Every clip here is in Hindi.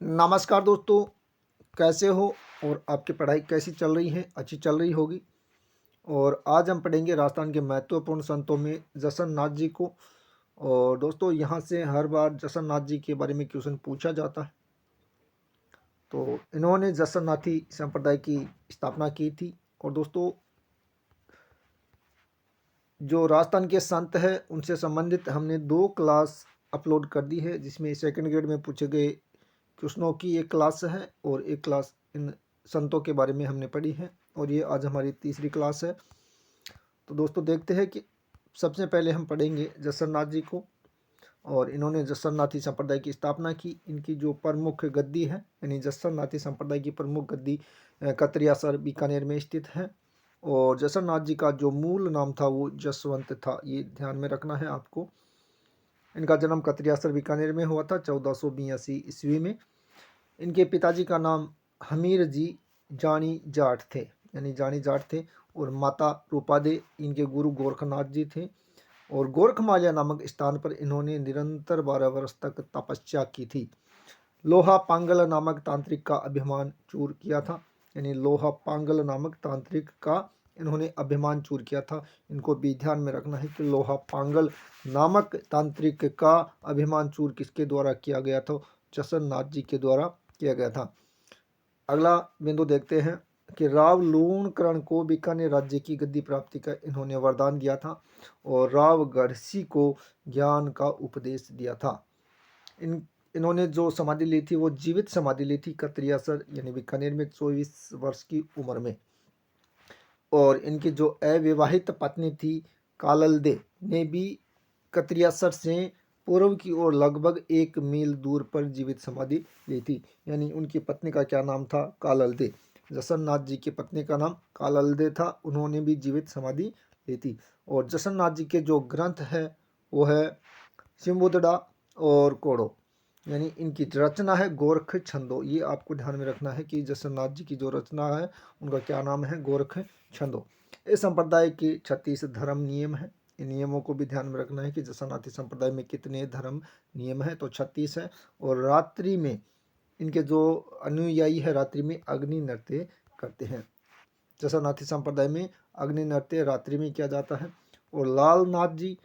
नमस्कार दोस्तों, कैसे हो और आपकी पढ़ाई कैसी चल रही है? अच्छी चल रही होगी। और आज हम पढ़ेंगे राजस्थान के महत्वपूर्ण संतों में जसन नाथ जी को। और दोस्तों, यहाँ से हर बार जसन नाथ जी के बारे में क्वेश्चन पूछा जाता है। तो इन्होंने जसन नाथी संप्रदाय की स्थापना की थी। और दोस्तों, जो राजस्थान के संत हैं उनसे संबंधित हमने 2 क्लास अपलोड कर दी है, जिसमें सेकंड ग्रेड में पूछे गए क्वेश्चनों की एक क्लास है और एक क्लास इन संतों के बारे में हमने पढ़ी है। और ये आज हमारी तीसरी क्लास है। तो दोस्तों, देखते हैं कि सबसे पहले हम पढ़ेंगे जसर नाथ जी को। और इन्होंने जसर नाथी संप्रदाय की स्थापना की। इनकी जो प्रमुख गद्दी है, यानी जसर नाथी संप्रदाय की प्रमुख गद्दी कतरियासर बीकानेर में स्थित है। और जसर नाथ जी का जो मूल नाम था वो जसवंत था, ये ध्यान में रखना है आपको। इनका जन्म कतरियासर बीकानेर में हुआ था 1482 ईस्वी में। इनके पिताजी का नाम हमीर जी जानी जाट थे, यानी जानी जाट थे। और माता रूपादे इनके गुरु गोरखनाथ जी थे। और गोरखमाल्या नामक स्थान पर इन्होंने निरंतर 12 वर्ष तक तपस्या की थी। लोहा पांगल नामक तांत्रिक का अभिमान चूर किया था, यानी लोहा पांगल नामक तांत्रिक का इन्होंने अभिमान चूर किया था। इनको भी ध्यान में रखना है कि लोहा पांगल नामक तांत्रिक का अभिमान चूर किसके द्वारा किया गया था? जसर नाथ जी के द्वारा किया गया था। अगला बिंदु देखते हैं कि राव लूणकरण को बीकानेर राज्य की गद्दी प्राप्ति का इन्होंने वरदान दिया था। और राव गढ़सी को ज्ञान का उपदेश दिया था। इन्होंने जो समाधि ली थी वो जीवित समाधि ली थी कतरियासर यानी बीकानेर में 24 वर्ष की उम्र में। और इनकी जो अविवाहित पत्नी थी काललदे ने भी कतरियासर से पूर्व की ओर लगभग 1 मील दूर पर जीवित समाधि ली थी। यानी उनकी पत्नी का क्या नाम था? काललदे। जसर नाथ जी की पत्नी का नाम काललदे था, उन्होंने भी जीवित समाधि ली थी। और जसर नाथ जी के जो ग्रंथ है वो है सिम्बुदड़ा और कोड़ो, यानी इनकी रचना है गोरख छंदो। ये आपको ध्यान में रखना है कि जसर नाथ जी की जो रचना है उनका क्या नाम है? गोरख छंदो। इस संप्रदाय के 36 धर्म नियम है। इन नियमों को भी ध्यान में रखना है कि जसनाती संप्रदाय में कितने धर्म नियम है, तो 36 है। और रात्रि में इनके जो अनुयायी है रात्रि में अग्नि नृत्य करते हैं। जसनाती संप्रदाय में अग्नि नृत्य रात्रि में किया जाता है। और लाल नाथ जी,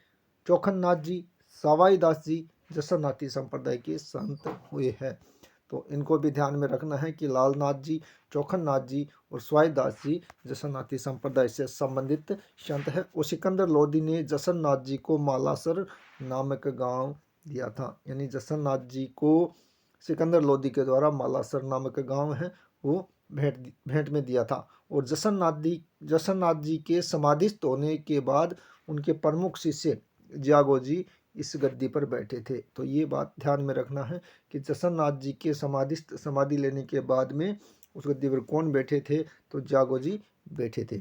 चौखन नाथ जी, सवाई दास जी जसनाती संप्रदाय के संत हुए हैं। तो इनको भी ध्यान में रखना है कि लाल नाथ जी, चौखन नाथ जी और स्वाई दास जी जसनाती संप्रदाय से संबंधित संत है। और सिकंदर लोधी ने जसन नाथ जी को मालासर नामक गांव दिया था, यानी जसन नाथ जी को सिकंदर लोधी के द्वारा मालासर नामक गांव है वो भेंट में दिया था। और जसन नाथ जी के समाधिस्थ होने के बाद उनके प्रमुख शिष्य ज्यागो जी इस गद्दी पर बैठे थे। तो ये बात ध्यान में रखना है कि जसन नाथ जी के समाधि लेने के बाद में उस गद्दी पर कौन बैठे थे? तो ज्यागो जी बैठे थे।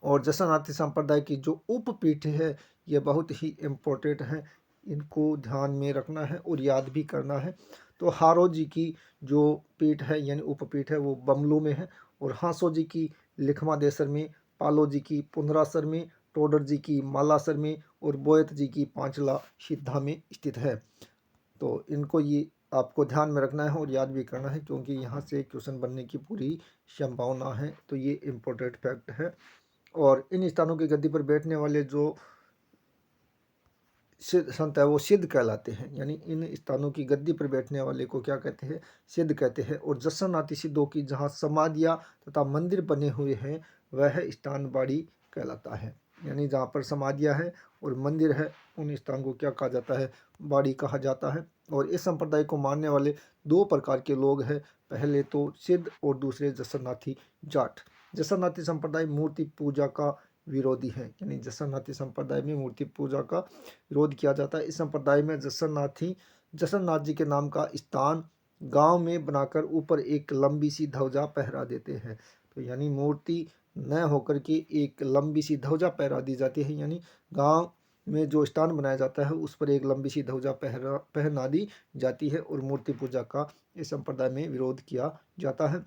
और जसनाती संप्रदाय की जो उपपीठ है ये बहुत ही इम्पोर्टेंट है, इनको ध्यान में रखना है और याद भी करना है। तो हारो जी की जो पीठ है यानी उपपीठ है वो बमलू में है। और हांसो जी की लिखमादेसर में, पालो जी की पुंदरासर में, टोडर जी की मालासर में और बोयत जी की पांचला सिद्धा में स्थित है। तो इनको ये आपको ध्यान में रखना है और याद भी करना है, क्योंकि यहाँ से क्वेश्चन बनने की पूरी संभावना है। तो ये इम्पोर्टेंट फैक्ट है। और इन स्थानों की गद्दी पर बैठने वाले जो संत है वो सिद्ध कहलाते हैं, यानी इन स्थानों की गद्दी पर बैठने वाले को क्या कहते हैं? सिद्ध कहते हैं। और जसनाती सिद्धों की जहाँ समाधियाँ तथा मंदिर बने हुए हैं वह स्थान बाड़ी कहलाता है। यानी जहाँ पर समाधियाँ हैं और मंदिर है उन स्थान को क्या कहा जाता है? बाड़ी कहा जाता है। और इस संप्रदाय को मानने वाले 2 प्रकार के लोग हैं, पहले तो सिद्ध और दूसरे जसनाती जाट। जसनाती संप्रदाय मूर्ति पूजा का विरोधी है, यानी जसनाती संप्रदाय में मूर्ति पूजा का विरोध किया जाता है। इस संप्रदाय में जसन्नाथ जी के नाम का स्थान गांव में बनाकर ऊपर एक लंबी सी ध्वजा पहरा देते हैं। तो यानी मूर्ति न होकर के एक लंबी सी ध्वजा पहरा दी जाती है, यानी गांव में जो स्थान बनाया जाता है उस पर एक लंबी सी ध्वजा पहना दी जाती है। और मूर्ति पूजा का इस संप्रदाय में विरोध किया जाता है।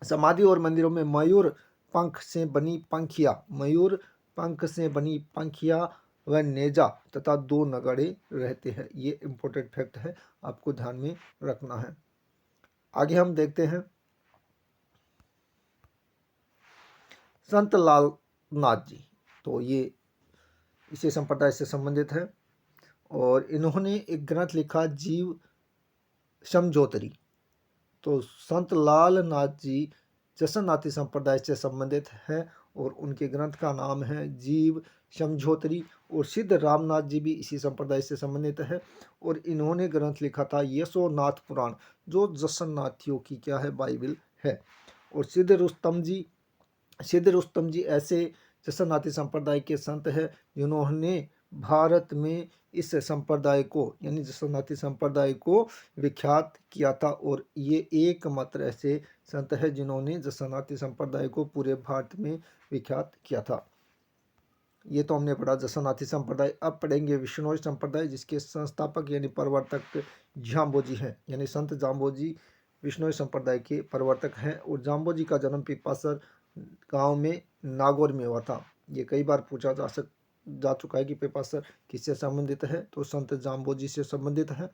समाधि और मंदिरों में मयूर पंख से बनी पंखिया व नेजा तथा 2 नगाड़े रहते हैं। ये इम्पोर्टेंट फैक्ट है, आपको ध्यान में रखना है। आगे हम देखते हैं संत लाल नाथ जी। तो ये इसी संप्रदाय से संबंधित है और इन्होंने एक ग्रंथ लिखा जीव समझोतरी। तो संत लाल नाथ जी जसनाती संप्रदाय से संबंधित है और उनके ग्रंथ का नाम है जीव समझोतरी। और सिद्ध रामनाथ जी भी इसी संप्रदाय से संबंधित है और इन्होंने ग्रंथ लिखा था यशोनाथ पुराण, जो जसन्नाथियों की क्या है, बाइबल है। और सिद्ध रुस्तम जी ऐसे जसनाती संप्रदाय के संत हैं जिन्होंने भारत में इस संप्रदाय को यानी जसनाती संप्रदाय को विख्यात किया था और ये एकमात्र ऐसे संत है जिन्होंने जसनाती संप्रदाय को पूरे भारत में विख्यात किया था। ये तो हमने पढ़ा जसनाती संप्रदाय। अब पढ़ेंगे विष्णोई संप्रदाय, जिसके संस्थापक यानी प्रवर्तक जाम्बोजी हैं। यानी संत जाम्बोजी विष्णोई संप्रदाय के प्रवर्तक हैं और जाम्बोजी का जन्म पिपासर गांव में नागौर में हुआ था। ये कई बार पूछा जा चुका है कि पिपासर किससे संबंधित है, तो संत जाम्बोजी से संबंधित है।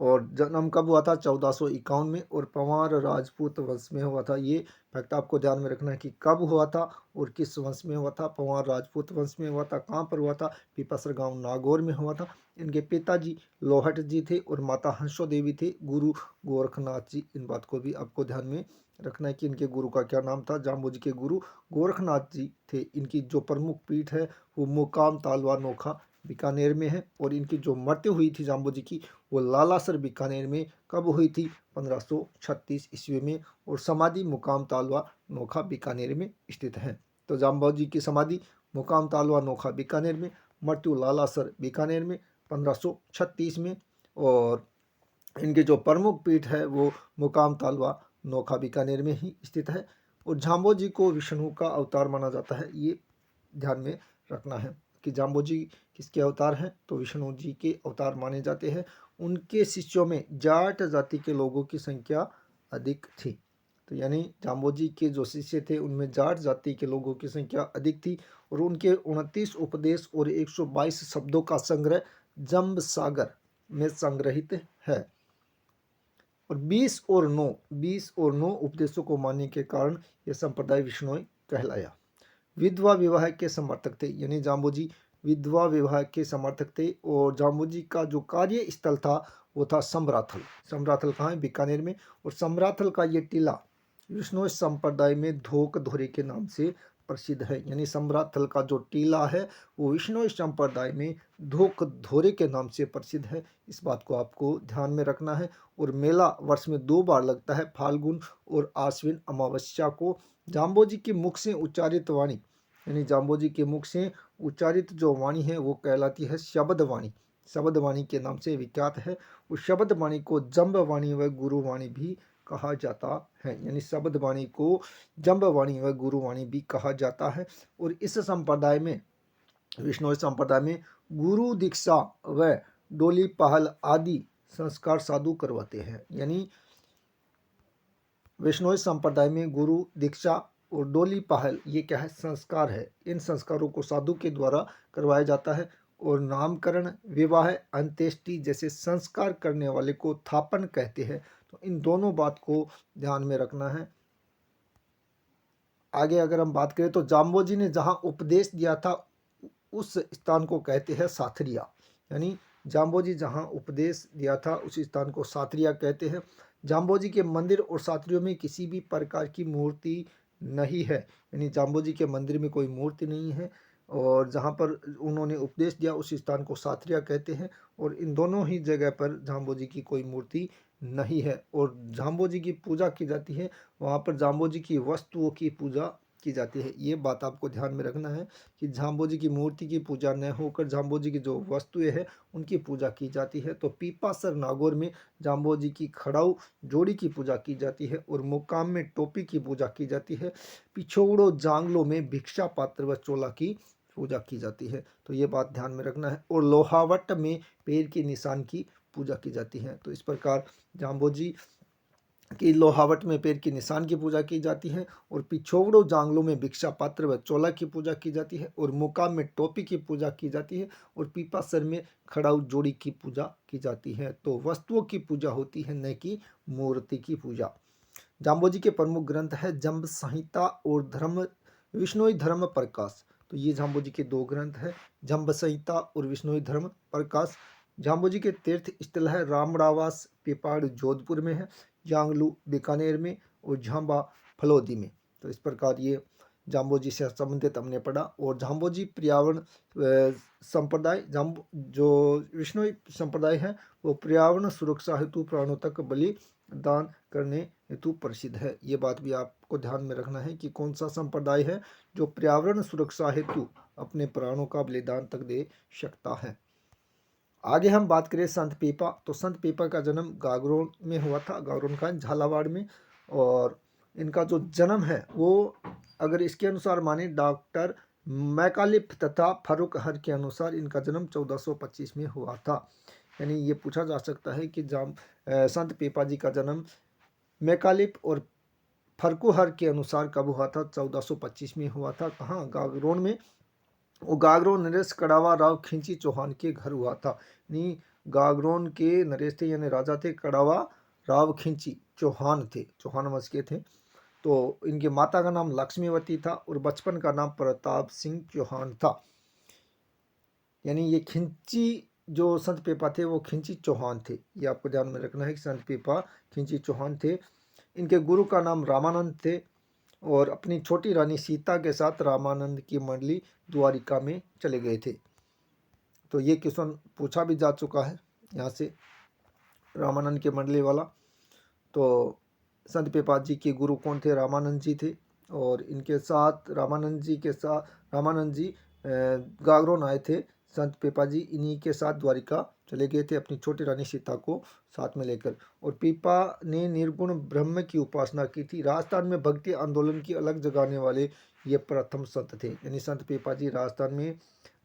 और जन्म कब हुआ था, 1451 में, और पंवार राजपूत वंश में हुआ था। ये फैक्ट आपको ध्यान में रखना है कि कब हुआ था और किस वंश में हुआ था। पंवार राजपूत वंश में हुआ था। कहाँ पर हुआ था, पिपासर गांव नागौर में हुआ था। इनके पिताजी लोहट जी थे और माता हंसो देवी थे। गुरु गोरखनाथ जी, इन बात को भी आपको ध्यान में रखना है कि इनके गुरु का क्या नाम था। जाम्बोजी के गुरु गोरखनाथ जी थे। इनकी जो प्रमुख पीठ है वो मुकाम तालवा नोखा बीकानेर में है और इनकी जो मृत्यु हुई थी जाम्बोजी की वो लालासर बीकानेर में कब हुई थी, 1536 ईस्वी में। और समाधि मुकाम तालवा नोखा बीकानेर में स्थित है। तो जाम्बोजी की समाधि मुकाम तालवा नोखा बीकानेर में, मृत्यु लालासर बीकानेर में 1536 में। और इनके जो प्रमुख पीठ है वो मुकाम तालवा नोखा बीकानेर में ही स्थित है। और जाम्बोजी को विष्णु का अवतार माना जाता है। ये ध्यान में रखना है कि जाम्बोजी किसके अवतार हैं, तो विष्णु जी के अवतार माने जाते हैं। उनके शिष्यों में जाट जाति के लोगों की संख्या अधिक थी। तो यानी जाम्बोजी के जो शिष्य थे उनमें जाट जाति के लोगों की संख्या अधिक थी और उनके 29 उपदेश और 122 शब्दों का संग्रह जम्ब सागर में संग्रहित है। और 20 और 9 उपदेशों को मानने के कारण यह संप्रदाय विष्णोई कहलाया। विधवा विवाह के समर्थक थे, यानी जाम्बोजी विधवा विवाह के समर्थक थे। और जाम्बोजी का जो कार्य स्थल था वो था समराथल। समराथल कहाँ है, बीकानेर में। और समराथल का ये टीला विष्णु संप्रदाय में धोक धोरे के नाम से प्रसिद्ध है। यानी समराथल का जो टीला है वो विष्णु संप्रदाय में धोक धोरे के नाम से प्रसिद्ध है। इस बात को आपको ध्यान में रखना है। और मेला वर्ष में 2 बार लगता है, फाल्गुन और आश्विन अमावस्या को। जाम्बोजी के मुख से उच्चारित वाणी, यानी जाम्बोजी के मुख से उच्चारित जो वाणी है वो कहलाती है शब्द वाणी। शब्द वाणी के नाम से विख्यात है। उस शब्द वाणी को जम्ब वाणी व गुरु वाणी भी कहा जाता है। यानी शब्द वाणी को जम्ब वाणी व गुरु वाणी भी कहा जाता है। और इस संप्रदाय में, विष्णु संप्रदाय में, गुरु दीक्षा व डोली पहल आदि संस्कार साधु करवाते हैं। यानी विष्णोई संप्रदाय में गुरु दीक्षा और डोली पहल ये क्या है, संस्कार है। इन संस्कारों को साधु के द्वारा करवाया जाता है। और नामकरण, विवाह, अंत्येष्टि जैसे संस्कार करने वाले को थापन कहते हैं। तो इन दोनों बात को ध्यान में रखना है। आगे अगर हम बात करें तो जाम्बोजी ने जहाँ उपदेश दिया था उस स्थान को कहते हैं साथरिया। यानी जाम्बोजी जहाँ उपदेश दिया था उस स्थान को साथरिया कहते हैं। जाम्बोजी के मंदिर और साथरियों में किसी भी प्रकार की मूर्ति नहीं है। यानी जाम्बोजी के मंदिर में कोई मूर्ति नहीं है और जहाँ पर उन्होंने उपदेश दिया उस स्थान को साथरिया कहते हैं। और इन दोनों ही जगह पर जाम्बोजी की कोई मूर्ति नहीं है। और जाम्बोजी की पूजा की जाती है, वहाँ पर जाम्बोजी की वस्तुओं की पूजा की जाती है। ये बात आपको ध्यान में रखना है कि जाम्बोजी की मूर्ति की पूजा न होकर जाम्बोजी की जो वस्तुएं हैं उनकी पूजा की जाती है। तो पीपासर नागौर में जाम्बोजी की खड़ाऊ जोड़ी की पूजा की जाती है और मुकाम में टोपी की पूजा की जाती है। पिछोड़ो जांगलो में भिक्षा पात्र व चोला की पूजा की जाती है। तो ये बात ध्यान में रखना है। और लोहावट में पैर के निशान की पूजा की जाती है। तो इस प्रकार जाम्बोजी कि लोहावट में पैर के निशान की पूजा की जाती है, और पिछोवड़ों जांगलों में भिक्षा पात्र व चोला की पूजा की जाती है, और मुकाम में टोपी की पूजा की जाती है, और पीपा सर में खड़ाऊ जोड़ी की पूजा की जाती है। तो वस्तुओं की पूजा होती है, न कि मूर्ति की पूजा। जाम्बोजी के प्रमुख ग्रंथ है जम्ब संहिता और धर्म विष्णुई धर्म प्रकाश। तो ये जाम्बोजी के दो ग्रंथ है, जम्ब संहिता और विष्णुई धर्म प्रकाश। जाम्बोजी के तीर्थ स्थल है रामड़ावास पेपाड़ जोधपुर में है, यांगलू बीकानेर में, और झांबा फलोदी में। तो इस प्रकार ये जाम्बोजी से संबंधित हमने पढ़ा। और जाम्बोजी पर्यावरण संप्रदाय जो विष्णु संप्रदाय है वो पर्यावरण सुरक्षा हेतु प्राणों तक बलिदान करने हेतु प्रसिद्ध है। ये बात भी आपको ध्यान में रखना है कि कौन सा संप्रदाय है जो पर्यावरण सुरक्षा हेतु अपने प्राणों का बलिदान तक दे सकता है। आगे हम बात करें संत पीपा। तो संत पीपा का जन्म गागरोन में हुआ था, गागरोन का झालावाड़ में। और इनका जो जन्म है वो अगर इसके अनुसार माने डॉक्टर मैकालिफ तथा फारूक हर के अनुसार इनका जन्म 1425 में हुआ था। यानी ये पूछा जा सकता है कि संत पीपा जी का जन्म मैकालिफ और फरकुहर के अनुसार कब हुआ था? 1425 में हुआ था। कहाँ? गागरोन में। वो गागरोन नरेश कड़ावा राव खिंची चौहान के घर हुआ था। यानी गागरोन के नरेश थे, यानी राजा थे कड़ावा राव खिंची चौहान थे, चौहान वंश के थे। तो इनके माता का नाम लक्ष्मीवती था और बचपन का नाम प्रताप सिंह चौहान था। यानी ये खिंची जो संत पेपा थे वो खिंची चौहान थे। ये आपको ध्यान में रखना है कि संत पेपा खिंची चौहान थे। इनके गुरु का नाम रामानंद थे, और अपनी छोटी रानी सीता के साथ रामानंद की मंडली द्वारिका में चले गए थे। तो ये क्वेश्चन पूछा भी जा चुका है यहाँ से, रामानंद के मंडली वाला। तो संत पेपा जी के गुरु कौन थे? रामानंद जी थे। और इनके साथ रामानंद जी गागरोन आए थे। संत पेपा जी इन्हीं के साथ द्वारिका चले गए थे अपनी छोटी रानी सीता को साथ में लेकर। और पीपा ने निर्गुण ब्रह्म की उपासना की थी। राजस्थान में भक्ति आंदोलन की अलग जगाने वाले ये प्रथम संत थे। यानी संत पीपा जी राजस्थान में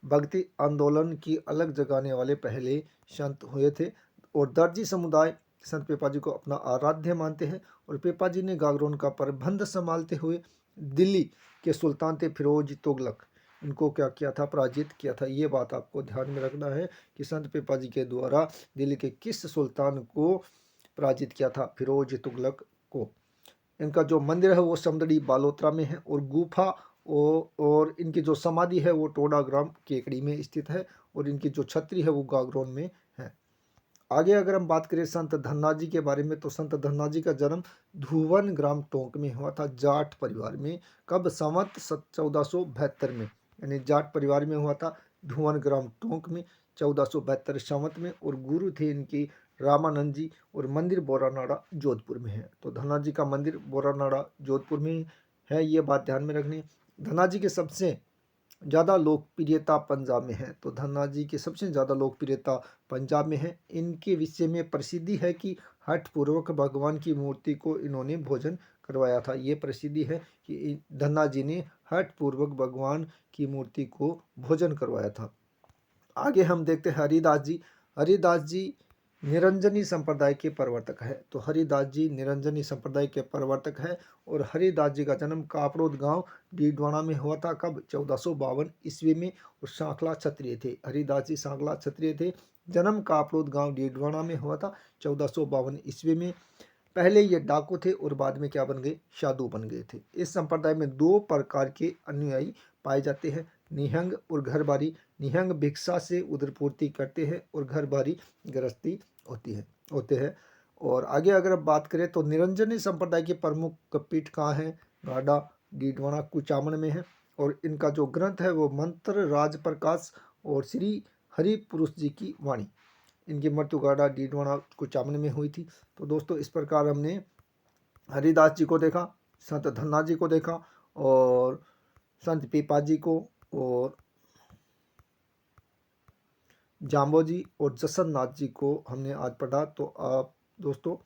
भक्ति आंदोलन की अलग जगाने वाले पहले संत हुए थे। और दर्जी समुदाय संत पेपा जी को अपना आराध्य मानते हैं। और पेपा जी ने गागरोन का प्रबंध संभालते हुए दिल्ली के सुल्तान थे फिरोज तुगलक, इनको क्या किया था? पराजित किया था। ये बात आपको ध्यान में रखना है कि संत पेपा जी के द्वारा दिल्ली के किस सुल्तान को पराजित किया था? फिरोज तुगलक को। इनका जो मंदिर है वो समदड़ी बालोतरा में है, और गुफा और इनकी जो समाधि है वो टोडा ग्राम केकड़ी में स्थित है, और इनकी जो छतरी है वो गागरोन में है। आगे अगर हम बात करें संत धन्ना जी के बारे में, तो संत धन्ना जी का जन्म धुवन ग्राम टोंक में हुआ था, जाट परिवार में। कब? संवत 1472 में। यानी जाट परिवार में हुआ था, धुवन ग्राम टोंक में 1472 संवत में। और गुरु थे इनकी रामानंद जी, और मंदिर बोरानाड़ा जोधपुर में है। तो धन्ना जी का मंदिर बोरानाड़ा जोधपुर में है, ये बात ध्यान में रखनी। धन्ना जी के सबसे ज़्यादा लोकप्रियता पंजाब में है। तो धन्ना जी की सबसे ज़्यादा लोकप्रियता पंजाब में है। इनके विषय में प्रसिद्धि है कि हठपूर्वक भगवान की मूर्ति को इन्होंने भोजन करवाया था। ये प्रसिद्धि है कि धन्ना जी ने हठपूर्वक भगवान की मूर्ति को भोजन करवाया था। आगे हम देखते हैं हरिदास जी। हरिदास जी निरंजनी संप्रदाय के प्रवर्तक है। तो हरिदास जी निरंजनी संप्रदाय के प्रवर्तक है। और हरिदास जी का जन्म कापड़ोद गांव डीडवाना में हुआ था। कब? 1452 ईस्वी में। और सांखला क्षत्रिय थे। हरिदास जी सांखला क्षत्रिय थे। जन्म कापड़ोद गांव डीडवाना में हुआ था 1452 ईस्वी में। पहले ये डाकू थे और बाद में क्या बन गए? साधु बन गए थे। इस संप्रदाय में दो प्रकार के अनुयायी पाए जाते हैं, निहंग और घरबारी। निहंग भिक्षा से उदरपूर्ति करते हैं, और घरबारी गृहस्थी होते हैं। और आगे अगर अब बात करें तो निरंजनी संप्रदाय के प्रमुख पीठ कहाँ है? गाडा डीडवाना कुचामन में है। और इनका जो ग्रंथ है वो मंत्र राज प्रकाश और श्री हरि पुरुष जी की वाणी। इनकी मृत्यु गाडा डीडवाना कुचामन में हुई थी। तो दोस्तों इस प्रकार हमने हरिदास जी को देखा, संत धन्ना जी को देखा, और संत पीपा जी को, और जाम्बो जी और जसन्नाथ जी को हमने आज पढ़ा। तो आप दोस्तों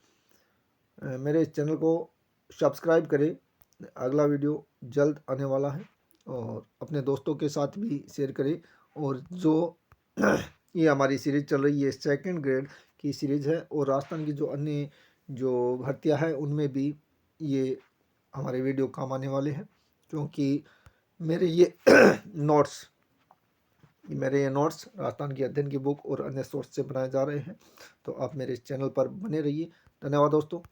मेरे इस चैनल को सब्सक्राइब करें, अगला वीडियो जल्द आने वाला है। और अपने दोस्तों के साथ भी शेयर करें। और जो ये हमारी सीरीज़ चल रही है सेकंड ग्रेड की सीरीज़ है, और राजस्थान की जो अन्य जो भर्तियां हैं उनमें भी ये हमारे वीडियो काम आने वाले हैं, क्योंकि मेरे ये नोट्स राजस्थान की अध्ययन की बुक और अन्य सोर्स से बनाए जा रहे हैं। तो आप मेरे इस चैनल पर बने रहिए। धन्यवाद दोस्तों।